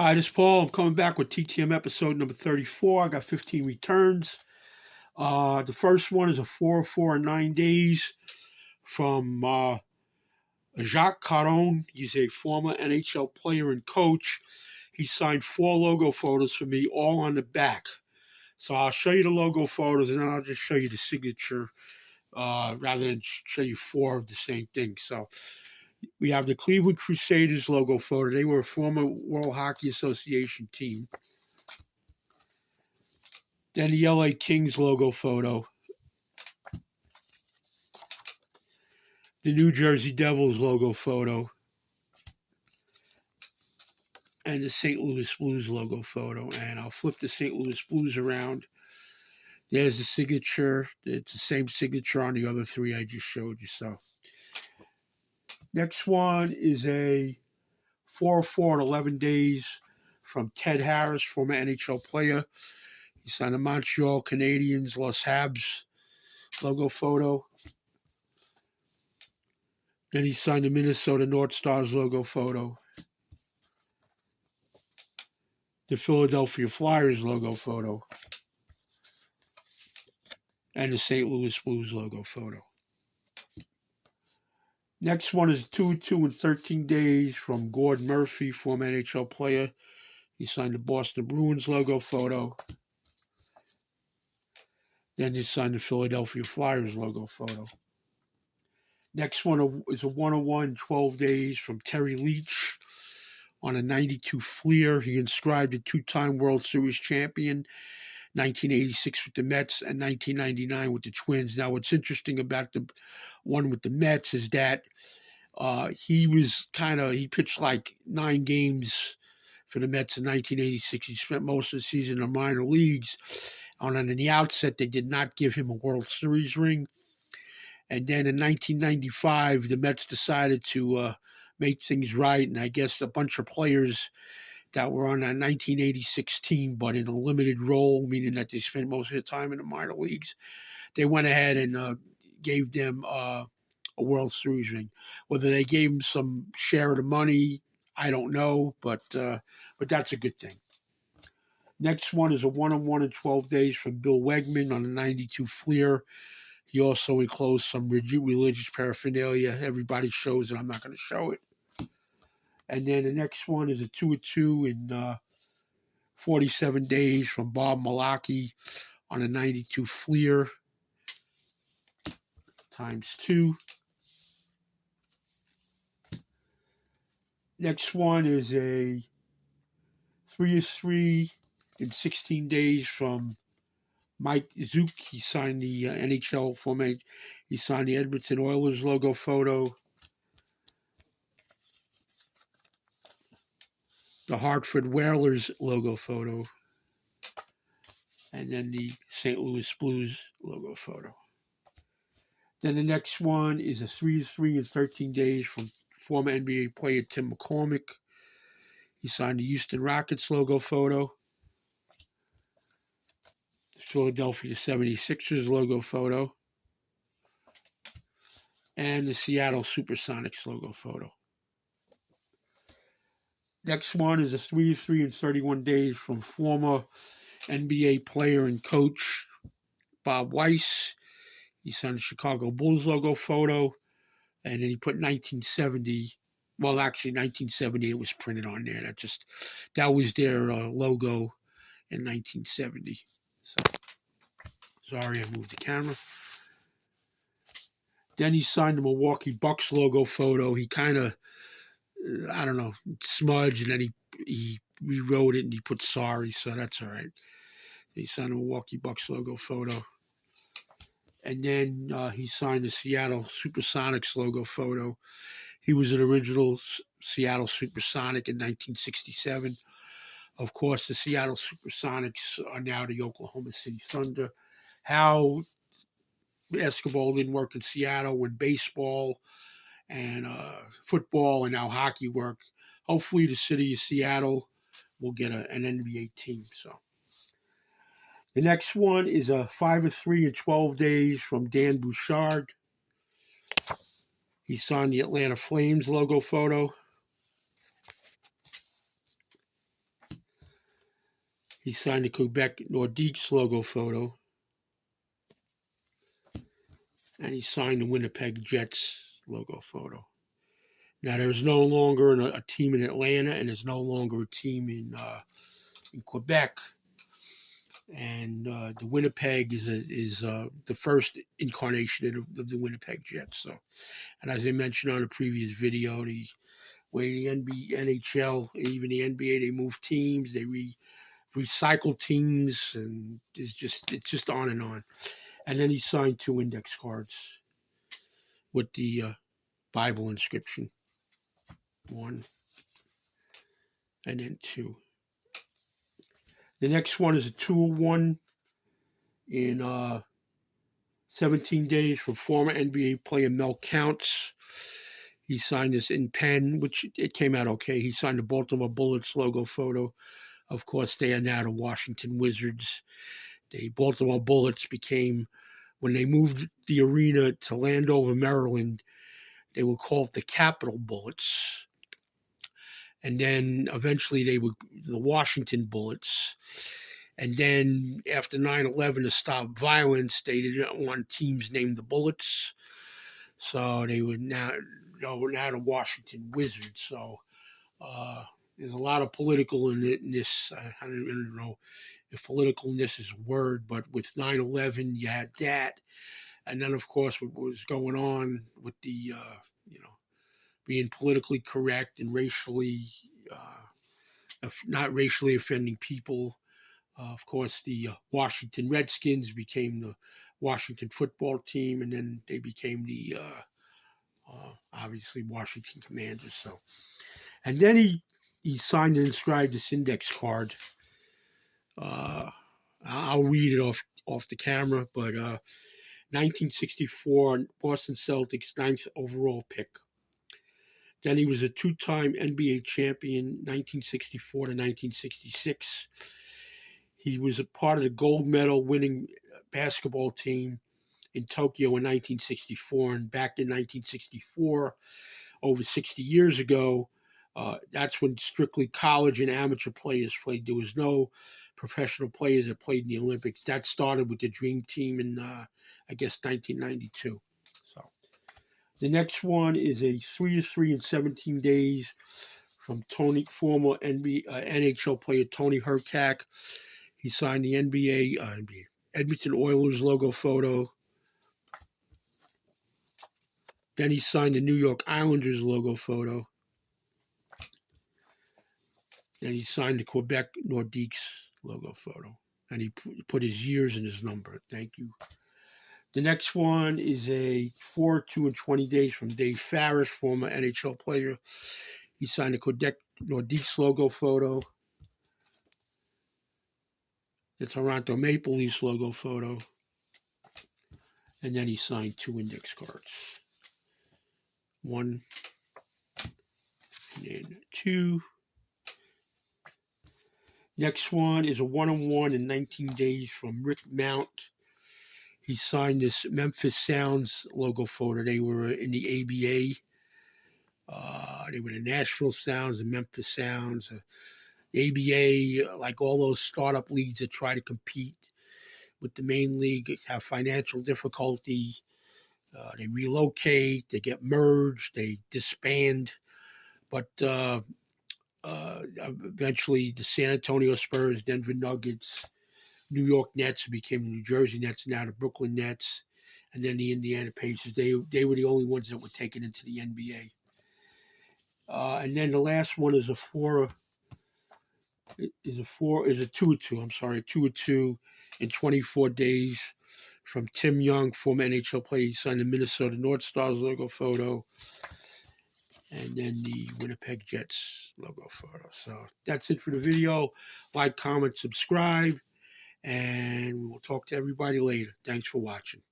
Hi, this is Paul. I'm coming back with TTM episode number 34. I got 15 returns. The first one is a 4-4 in 9 days from Jacques Caron. He's a former NHL player and coach. He signed 4 logo photos for me, all on the back. So I'll show you the logo photos, and then I'll just show you the signature rather than show you 4 of the same thing. So we have the Cleveland Crusaders logo photo. They were a former World Hockey Association team. Then the LA Kings logo photo. The New Jersey Devils logo photo. And the St. Louis Blues logo photo. And I'll flip the St. Louis Blues around. There's the signature. It's the same signature on the other 3 I just showed you. So next one is a 4-4 in 11 days from Ted Harris, former NHL player. He signed the Montreal Canadiens, Los Habs logo photo. Then he signed the Minnesota North Stars logo photo. The Philadelphia Flyers logo photo. And the St. Louis Blues logo photo. Next one is 2-2 in 13 days from Gord Murphy, former NHL player. He signed the Boston Bruins logo photo. Then he signed the Philadelphia Flyers logo photo. Next one is a 101 in 12 days from Terry Leach on a 92 Fleer. He inscribed a 2-time World Series champion, 1986 with the Mets and 1999 with the Twins. Now, what's interesting about the one with the Mets is that he pitched like 9 games for the Mets in 1986. He spent most of the season in the minor leagues. And in the outset, they did not give him a World Series ring. And then in 1995, the Mets decided to make things right. And I guess a bunch of players that were on that 1986 team, but in a limited role, meaning that they spent most of the time in the minor leagues, they went ahead and gave them a World Series ring. Whether they gave them some share of the money, I don't know, but that's a good thing. Next one is a 1-on-1 in 12 days from Bill Wegman on a 92 Fleer. He also enclosed some religious paraphernalia. Everybody shows it. I'm not going to show it. And then the next one is a 2-2 in 47 days from Bob Malaki on a 92 Fleer ×2. Next one is a 3-3 in 16 days from Mike Zook. He signed the NHL format. He signed the Edmonton Oilers logo photo. The Hartford Whalers logo photo. And then the St. Louis Blues logo photo. Then the next one is a 3-3 in 13 days from former NBA player Tim McCormick. He signed the Houston Rockets logo photo. The Philadelphia 76ers logo photo. And the Seattle Supersonics logo photo. Next one is a 3-3 in 31 days from former NBA player and coach Bob Weiss. He signed the Chicago Bulls logo photo, and then he put 1970. Well, actually, 1970 it was printed on there. That was their logo in 1970. So, sorry, I moved the camera. Then he signed the Milwaukee Bucks logo photo. He kind of, I don't know, smudged, and then he rewrote it and he put sorry, so that's all right. He signed the Milwaukee Bucks logo photo. And then he signed the Seattle Supersonics logo photo. He was an original Seattle Supersonic in 1967. Of course, the Seattle Supersonics are now the Oklahoma City Thunder. How basketball didn't work in Seattle when baseball and football and now hockey work. Hopefully the city of Seattle will get an NBA team. So the next one is a 5-3 in 12 days from Dan Bouchard. He signed the Atlanta Flames logo photo. He signed the Quebec Nordiques logo photo. And he signed the Winnipeg Jets logo photo. Now, there's no longer a team in Atlanta, and there's no longer a team in Quebec. And the Winnipeg is the first incarnation of the Winnipeg Jets. So, and as I mentioned on a previous video, the way the NHL, even the NBA, they move teams, they recycle teams, and it's just on and on. And then he signed 2 index cards with the Bible inscription. 1 and then 2. The next one is a 2-of-1 in 17 days from former NBA player Mel Counts. He signed this in pen, which it came out okay. He signed the Baltimore Bullets logo photo. Of course, they are now the Washington Wizards. The Baltimore Bullets became, when they moved the arena to Landover, Maryland, they were called the Capitol Bullets. And then eventually they were the Washington Bullets. And then after 9/11, to stop violence, they didn't want teams named the Bullets. So they were now the Washington Wizards. So there's a lot of political in this. I don't even know if politicalness is a word, but with 9/11, you had that. And then, of course, what was going on with the, being politically correct and racially, not racially offending people. Of course, the Washington Redskins became the Washington football team, and then they became the, obviously, Washington Commanders. So, and then he signed and inscribed this index card. I'll read it off the camera, but 1964 Boston Celtics 9th overall pick. Then he was a 2-time NBA champion, 1964 to 1966. He was a part of the gold medal winning basketball team in Tokyo in 1964. And back in 1964, over 60 years ago, that's when strictly college and amateur players played. There was no professional players that played in the Olympics. That started with the Dream Team in, 1992. So the next one is a 3-3 in 17 days from former NHL player Tony Herkak. He signed the Edmonton Oilers logo photo. Then he signed the New York Islanders logo photo. Then he signed the Quebec Nordiques logo photo. And he put his years and his number. Thank you. The next one is a 4-2 in 20 days from Dave Farris, former NHL player. He signed the Quebec Nordiques logo photo. The Toronto Maple Leafs logo photo. And then he signed 2 index cards. 1 and then 2. Next one is a 1-on-1 in 19 days from Rick Mount. He signed this Memphis Sounds logo photo. They were in the ABA. They were the Nashville Sounds, the Memphis Sounds. The ABA, like all those startup leagues that try to compete with the main league, have financial difficulty. They relocate, they get merged, they disband. But eventually the San Antonio Spurs, Denver Nuggets, New York Nets became the New Jersey Nets, now the Brooklyn Nets, and then the Indiana Pacers. They were the only ones that were taken into the NBA. And then the last one is a 2-2. I'm sorry, 2-2 in 24 days from Tim Young, former NHL player. He signed the Minnesota North Stars logo photo, and then the Winnipeg Jets logo photo. So that's it for the video. Like, comment, subscribe, and we will talk to everybody later. Thanks for watching.